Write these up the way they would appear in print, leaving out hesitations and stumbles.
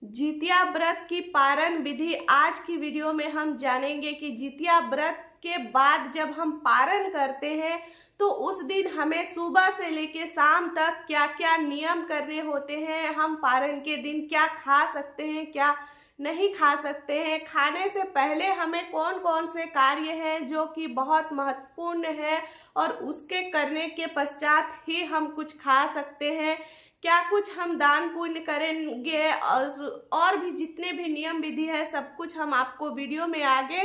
जितिया व्रत की पारण विधि आज की वीडियो में हम जानेंगे कि जितिया व्रत के बाद जब हम पारण करते हैं तो उस दिन हमें सुबह से लेकर शाम तक क्या क्या नियम करने होते हैं। हम पारण के दिन क्या खा सकते हैं, क्या नहीं खा सकते हैं। खाने से पहले हमें कौन कौन से कार्य हैं जो कि बहुत महत्वपूर्ण है और उसके करने के पश्चात ही हम कुछ खा सकते हैं। क्या कुछ हम दान पुण्य करेंगे और भी जितने भी नियम विधि है सब कुछ हम आपको वीडियो में आगे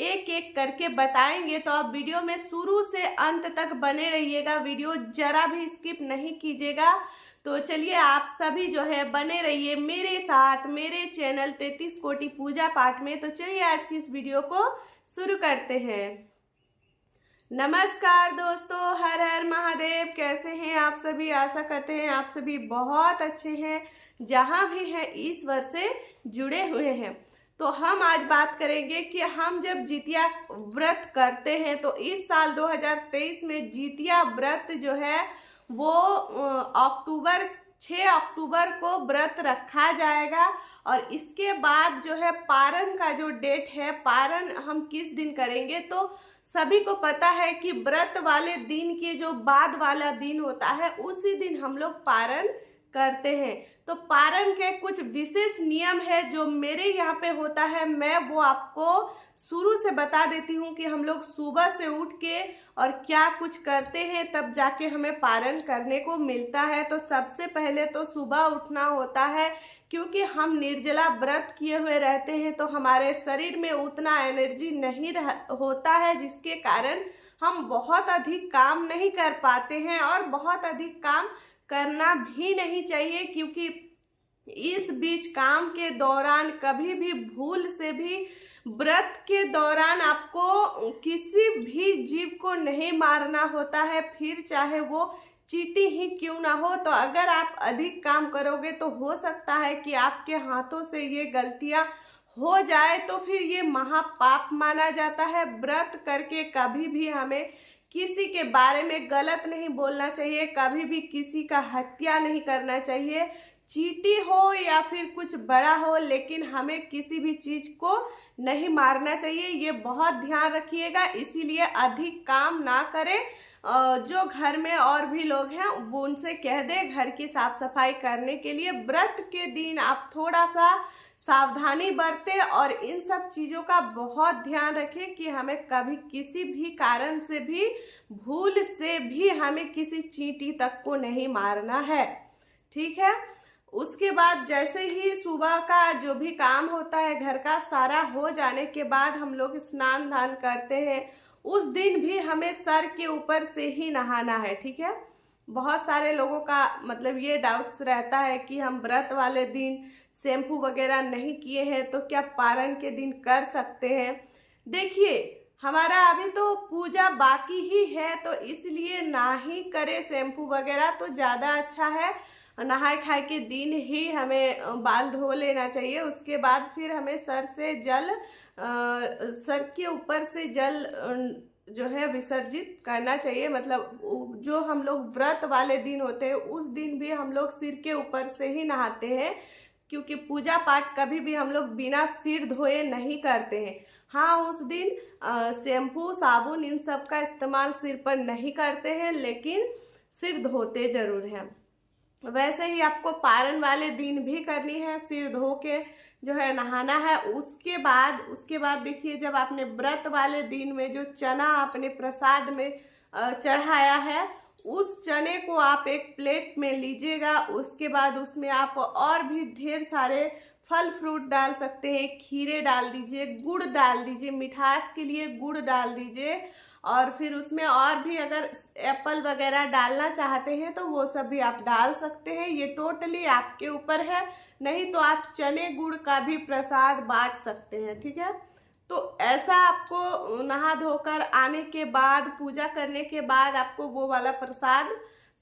एक एक करके बताएंगे। तो आप वीडियो में शुरू से अंत तक बने रहिएगा, वीडियो जरा भी स्किप नहीं कीजिएगा। तो चलिए आप सभी जो है बने रहिए मेरे साथ मेरे चैनल 33 कोटि पूजा पाठ में। तो चलिए आज की इस वीडियो को शुरू करते हैं। नमस्कार दोस्तों, हर हर महादेव। कैसे हैं आप सभी? आशा करते हैं आप सभी बहुत अच्छे हैं, जहां भी हैं ईश्वर से जुड़े हुए हैं। तो हम आज बात करेंगे कि हम जब जितिया व्रत करते हैं तो इस साल 2023 में जितिया व्रत जो है वो 6 अक्टूबर को व्रत रखा जाएगा। और इसके बाद जो है पारण का जो डेट है, पारण हम किस दिन करेंगे, तो सभी को पता है कि व्रत वाले दिन के जो बाद वाला दिन होता है उसी दिन हम लोग पारण करते हैं। तो पारण के कुछ विशेष नियम है जो मेरे यहाँ पे होता है, मैं वो आपको शुरू से बता देती हूँ कि हम लोग सुबह से उठ के और क्या कुछ करते हैं तब जाके हमें पारण करने को मिलता है। तो सबसे पहले तो सुबह उठना होता है, क्योंकि हम निर्जला व्रत किए हुए रहते हैं तो हमारे शरीर में उतना एनर्जी नहीं होता है, जिसके कारण हम बहुत अधिक काम नहीं कर पाते हैं और बहुत अधिक काम करना भी नहीं चाहिए। क्योंकि इस बीच काम के दौरान कभी भी भूल से भी व्रत के दौरान आपको किसी भी जीव को नहीं मारना होता है, फिर चाहे वो चींटी ही क्यों ना हो। तो अगर आप अधिक काम करोगे तो हो सकता है कि आपके हाथों से ये गलतियां हो जाए, तो फिर ये महापाप माना जाता है। व्रत करके कभी भी हमें किसी के बारे में गलत नहीं बोलना चाहिए, कभी भी किसी का हत्या नहीं करना चाहिए, चींटी हो या फिर कुछ बड़ा हो, लेकिन हमें किसी भी चीज को नहीं मारना चाहिए। ये बहुत ध्यान रखिएगा, इसीलिए अधिक काम ना करें। जो घर में और भी लोग हैं वो उनसे कह दे घर की साफ सफाई करने के लिए। व्रत के दिन आप थोड़ा सा सावधानी बरतें और इन सब चीज़ों का बहुत ध्यान रखें कि हमें कभी किसी भी कारण से भी भूल से भी हमें किसी चींटी तक को नहीं मारना है, ठीक है। उसके बाद जैसे ही सुबह का जो भी काम होता है घर का सारा हो जाने के बाद हम लोग स्नान दान करते हैं। उस दिन भी हमें सर के ऊपर से ही नहाना है, ठीक है। बहुत सारे लोगों का मतलब ये डाउट्स रहता है कि हम व्रत वाले दिन शैम्पू वगैरह नहीं किए हैं तो क्या पारण के दिन कर सकते हैं। देखिए हमारा अभी तो पूजा बाकी ही है, तो इसलिए ना ही करें शैम्पू वगैरह तो ज़्यादा अच्छा है। नहाए खाए के दिन ही हमें बाल धो लेना चाहिए। उसके बाद फिर हमें सर के ऊपर से जल जो है विसर्जित करना चाहिए। मतलब जो हम लोग व्रत वाले दिन होते हैं उस दिन भी हम लोग सिर के ऊपर से ही नहाते हैं, क्योंकि पूजा पाठ कभी भी हम लोग बिना सिर धोए नहीं करते हैं। हाँ, उस दिन शैम्पू साबुन इन सब का इस्तेमाल सिर पर नहीं करते हैं, लेकिन सिर धोते जरूर हैं। वैसे ही आपको पारण वाले दिन भी करनी है, सिर धो के जो है नहाना है। उसके बाद देखिए जब आपने व्रत वाले दिन में जो चना आपने प्रसाद में चढ़ाया है उस चने को आप एक प्लेट में लीजिएगा। उसके बाद उसमें आप और भी ढेर सारे फल फ्रूट डाल सकते हैं, खीरे डाल दीजिए, गुड़ डाल दीजिए, मिठास के लिए गुड़ डाल दीजिए। और फिर उसमें और भी अगर एप्पल वगैरह डालना चाहते हैं तो वो सब भी आप डाल सकते हैं, ये टोटली आपके ऊपर है। नहीं तो आप चने गुड़ का भी प्रसाद बांट सकते हैं, ठीक है। तो ऐसा आपको नहा धोकर आने के बाद पूजा करने के बाद आपको वो वाला प्रसाद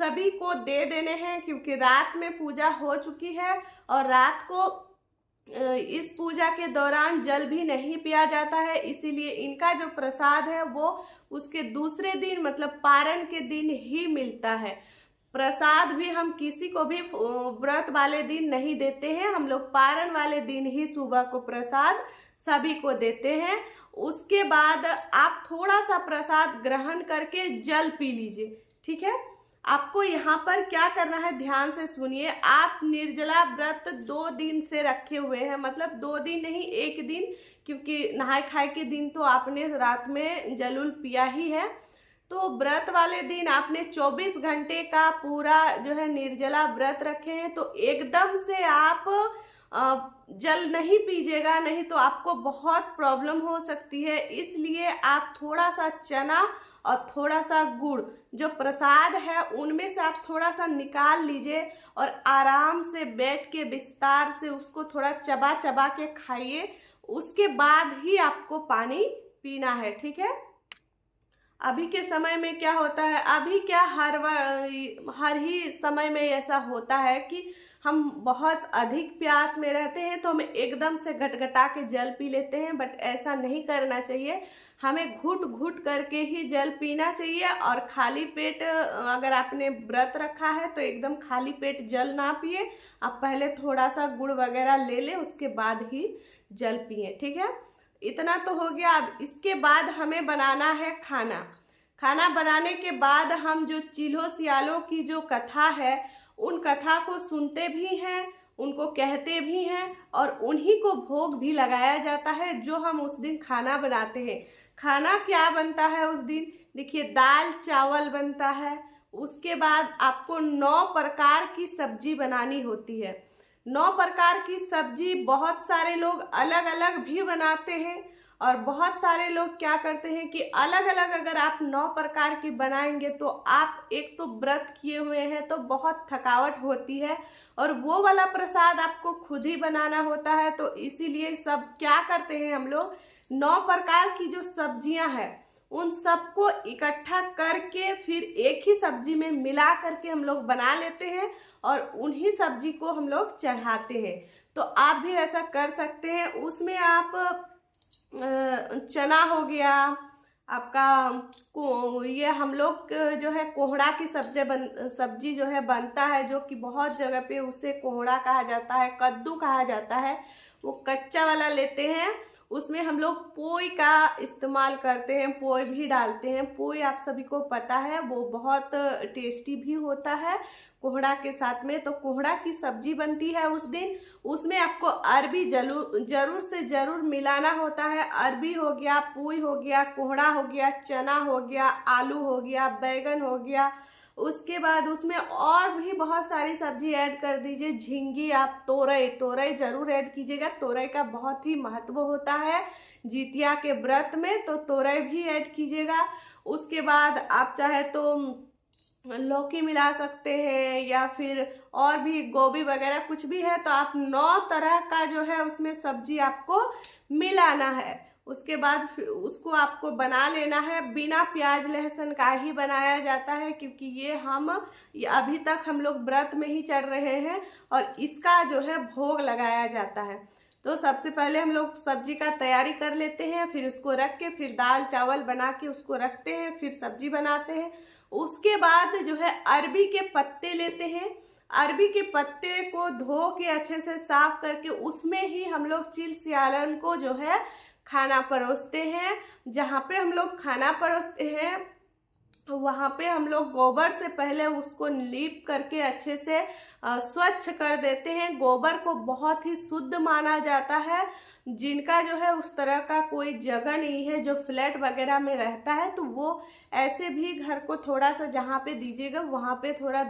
सभी को दे देने हैं, क्योंकि रात में पूजा हो चुकी है और रात को इस पूजा के दौरान जल भी नहीं पिया जाता है। इसीलिए इनका जो प्रसाद है वो उसके दूसरे दिन मतलब पारण के दिन ही मिलता है। प्रसाद भी हम किसी को भी व्रत वाले दिन नहीं देते हैं, हम लोग पारण वाले दिन ही सुबह को प्रसाद सभी को देते हैं। उसके बाद आप थोड़ा सा प्रसाद ग्रहण करके जल पी लीजिए, ठीक है। आपको यहाँ पर क्या करना है, ध्यान से सुनिए। आप निर्जला व्रत 2 दिन से रखे हुए हैं, मतलब 2 दिन नहीं 1 दिन, क्योंकि नहाय खाए के दिन तो आपने रात में जल पिया ही है। तो व्रत वाले दिन आपने 24 घंटे का पूरा जो है निर्जला व्रत रखे हैं, तो एकदम से आप जल नहीं पीजिएगा, नहीं तो आपको बहुत प्रॉब्लम हो सकती है। इसलिए आप थोड़ा सा चना और थोड़ा सा गुड़ जो प्रसाद है उनमें से आप थोड़ा सा निकाल लीजिए और आराम से बैठ के विस्तार से उसको थोड़ा चबा चबा के खाइए। उसके बाद ही आपको पानी पीना है, ठीक है। अभी के समय में क्या होता है, अभी क्या हर ही समय में ऐसा होता है कि हम बहुत अधिक प्यास में रहते हैं तो हम एकदम से घटघटा के जल पी लेते हैं, बट ऐसा नहीं करना चाहिए। हमें घुट घुट करके ही जल पीना चाहिए और खाली पेट, अगर आपने व्रत रखा है तो एकदम खाली पेट जल ना पिए। आप पहले थोड़ा सा गुड़ वगैरह ले लें, उसके बाद ही जल पिए, ठीक है। इतना तो हो गया। अब इसके बाद हमें बनाना है खाना। खाना बनाने के बाद हम जो चील्हो सियालों की जो कथा है उन कथा को सुनते भी हैं, उनको कहते भी हैं और उन्हीं को भोग भी लगाया जाता है जो हम उस दिन खाना बनाते हैं। खाना क्या बनता है उस दिन, देखिए दाल चावल बनता है। उसके बाद आपको 9 प्रकार की सब्जी बनानी होती है। 9 प्रकार की सब्जी बहुत सारे लोग अलग अलग भी बनाते हैं और बहुत सारे लोग क्या करते हैं कि अलग अलग अगर आप 9 प्रकार की बनाएंगे तो आप एक तो व्रत किए हुए हैं तो बहुत थकावट होती है और वो वाला प्रसाद आपको खुद ही बनाना होता है। तो इसीलिए सब क्या करते हैं, हम लोग 9 प्रकार की जो सब्जियां हैं उन सबको इकट्ठा करके फिर एक ही सब्जी में मिला करके हम लोग बना लेते हैं और उन्हीं सब्जी को हम लोग चढ़ाते हैं। तो आप भी ऐसा कर सकते हैं। उसमें आप चना हो गया आपका, ये हम लोग जो है कोहड़ा की सब्जी जो है बनता है, जो कि बहुत जगह पे उसे कोहड़ा कहा जाता है, कद्दू कहा जाता है। वो कच्चा वाला लेते हैं, उसमें हम लोग पोई का इस्तेमाल करते हैं, पोई भी डालते हैं। पोई आप सभी को पता है वो बहुत टेस्टी भी होता है कोहड़ा के साथ में। तो कोहड़ा की सब्जी बनती है उस दिन। उसमें आपको अरबी जरूर से जरूर मिलाना होता है। अरबी हो गया, पोई हो गया, कोहड़ा हो गया, चना हो गया, आलू हो गया, बैगन हो गया। उसके बाद उसमें और भी बहुत सारी सब्जी ऐड कर दीजिए। झींगी, आप तोरई जरूर ऐड कीजिएगा। तोरई का बहुत ही महत्व होता है जितिया के व्रत में, तो तोरई भी ऐड कीजिएगा। उसके बाद आप चाहे तो लौकी मिला सकते हैं या फिर और भी गोभी वगैरह कुछ भी है। तो आप 9 तरह का जो है उसमें सब्जी आपको मिलाना है। उसके बाद उसको आपको बना लेना है। बिना प्याज लहसुन का ही बनाया जाता है, क्योंकि ये अभी तक हम लोग व्रत में ही चढ़ रहे हैं और इसका जो है भोग लगाया जाता है। तो सबसे पहले हम लोग सब्जी का तैयारी कर लेते हैं, फिर उसको रख के फिर दाल चावल बना के उसको रखते हैं, फिर सब्जी बनाते हैं। उसके बाद जो है अरबी के पत्ते लेते हैं। अरबी के पत्ते को धो के अच्छे से साफ करके उसमें ही हम लोग चिल सियालन को जो है खाना परोसते हैं। जहाँ पे हम लोग खाना परोसते हैं वहाँ पे हम लोग गोबर से पहले उसको लीप करके अच्छे से स्वच्छ कर देते हैं। गोबर को बहुत ही शुद्ध माना जाता है। जिनका जो है उस तरह का कोई जगह नहीं है, जो फ्लैट वगैरह में रहता है, तो वो ऐसे भी घर को थोड़ा सा जहाँ पे दीजिएगा वहाँ पे थोड़ा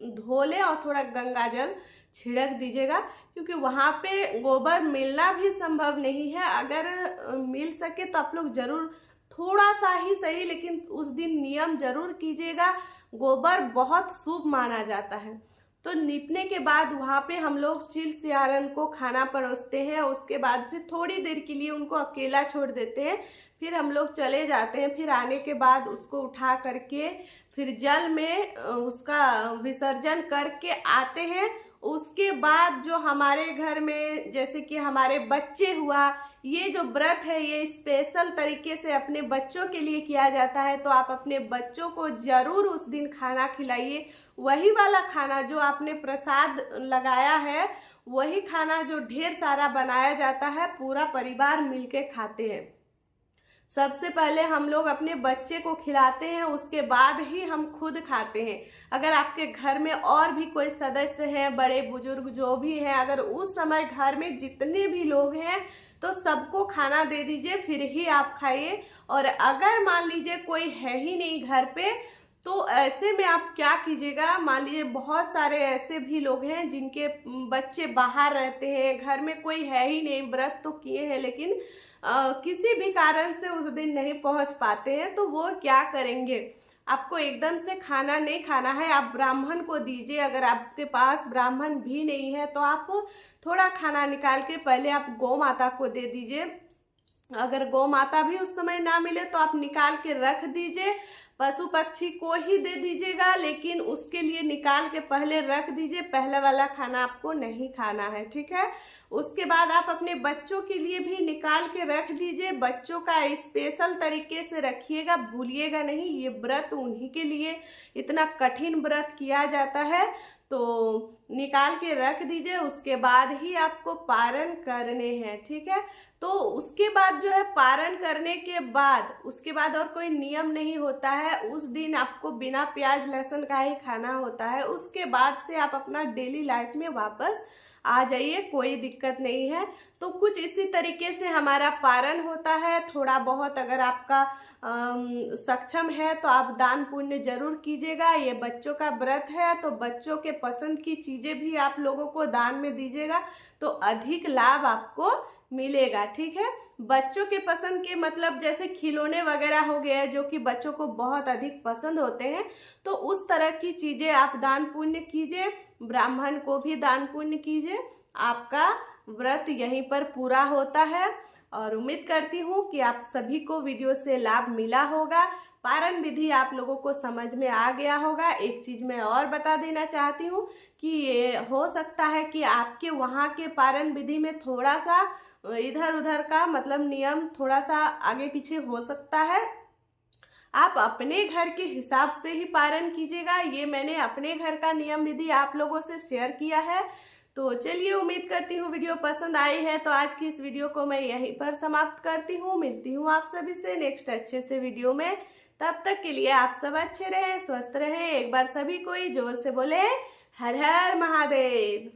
धो लें और थोड़ा गंगा जल छिड़क दीजिएगा, क्योंकि वहाँ पे गोबर मिलना भी संभव नहीं है। अगर मिल सके तो आप लोग जरूर थोड़ा सा ही सही, लेकिन उस दिन नियम जरूर कीजिएगा। गोबर बहुत शुभ माना जाता है। तो नीपने के बाद वहाँ पे हम लोग चिल सियारन को खाना परोसते हैं। उसके बाद फिर थोड़ी देर के लिए उनको अकेला छोड़ देते हैं, फिर हम लोग चले जाते हैं। फिर आने के बाद उसको उठा करके फिर जल में उसका विसर्जन करके आते हैं। उसके बाद जो हमारे घर में जैसे कि हमारे बच्चे हुआ, ये जो व्रत है ये स्पेशल तरीके से अपने बच्चों के लिए किया जाता है। तो आप अपने बच्चों को जरूर उस दिन खाना खिलाइए, वही वाला खाना जो आपने प्रसाद लगाया है, वही खाना जो ढेर सारा बनाया जाता है, पूरा परिवार मिलके खाते हैं। सबसे पहले हम लोग अपने बच्चे को खिलाते हैं, उसके बाद ही हम खुद खाते हैं। अगर आपके घर में और भी कोई सदस्य हैं, बड़े बुजुर्ग जो भी हैं, अगर उस समय घर में जितने भी लोग हैं तो सबको खाना दे दीजिए, फिर ही आप खाइए। और अगर मान लीजिए कोई है ही नहीं घर पे, तो ऐसे में आप क्या कीजिएगा, मान लीजिए बहुत सारे ऐसे भी लोग हैं जिनके बच्चे बाहर रहते हैं, घर में कोई है ही नहीं, व्रत तो किए हैं लेकिन किसी भी कारण से उस दिन नहीं पहुंच पाते हैं, तो वो क्या करेंगे, आपको एकदम से खाना नहीं खाना है, आप ब्राह्मण को दीजिए। अगर आपके पास ब्राह्मण भी नहीं है तो आप थोड़ा खाना निकाल के पहले आप गौ माता को दे दीजिए। अगर गौ माता भी उस समय ना मिले तो आप निकाल के रख दीजिए, पशु पक्षी को ही दे दीजिएगा, लेकिन उसके लिए निकाल के पहले रख दीजिए, पहले वाला खाना आपको नहीं खाना है, ठीक है। उसके बाद आप अपने बच्चों के लिए भी निकाल के रख दीजिए, बच्चों का स्पेशल तरीके से रखिएगा, भूलिएगा नहीं। ये व्रत उन्हीं के लिए इतना कठिन व्रत किया जाता है, तो निकाल के रख दीजिए। उसके बाद ही आपको पारण करने हैं, ठीक है। तो उसके बाद जो है पारण करने के बाद उसके बाद और कोई नियम नहीं होता है, उस दिन आपको बिना प्याज लहसुन का ही खाना होता है। उसके बाद से आप अपना डेली लाइफ में वापस आ जाइए, कोई दिक्कत नहीं है। तो कुछ इसी तरीके से हमारा पारण होता है। थोड़ा बहुत अगर आपका सक्षम है तो आप दान पुण्य जरूर कीजिएगा। ये बच्चों का व्रत है तो बच्चों के पसंद की चीजें भी आप लोगों को दान में दीजिएगा, तो अधिक लाभ आपको मिलेगा, ठीक है। बच्चों के पसंद के मतलब जैसे खिलौने वगैरह हो गए जो कि बच्चों को बहुत अधिक पसंद होते हैं, तो उस तरह की चीजें आप दान पुण्य कीजिए, ब्राह्मण को भी दान पुण्य कीजिए। आपका व्रत यहीं पर पूरा होता है और उम्मीद करती हूँ कि आप सभी को वीडियो से लाभ मिला होगा, पारण विधि आप लोगों को समझ में आ गया होगा। एक चीज मैं और बता देना चाहती हूँ कि ये हो सकता है कि आपके वहाँ के पारण विधि में थोड़ा सा इधर उधर का मतलब नियम थोड़ा सा आगे पीछे हो सकता है, आप अपने घर के हिसाब से ही पारण कीजिएगा। ये मैंने अपने घर का नियम विधि आप लोगों से शेयर किया है। तो चलिए, उम्मीद करती हूँ वीडियो पसंद आई है, तो आज की इस वीडियो को मैं यहीं पर समाप्त करती हूँ। मिलती हूँ आप सभी से नेक्स्ट अच्छे से वीडियो में। तब तक के लिए आप सब अच्छे रहें, स्वस्थ रहें। एक बार सभी कोई जोर से बोले हर हर महादेव।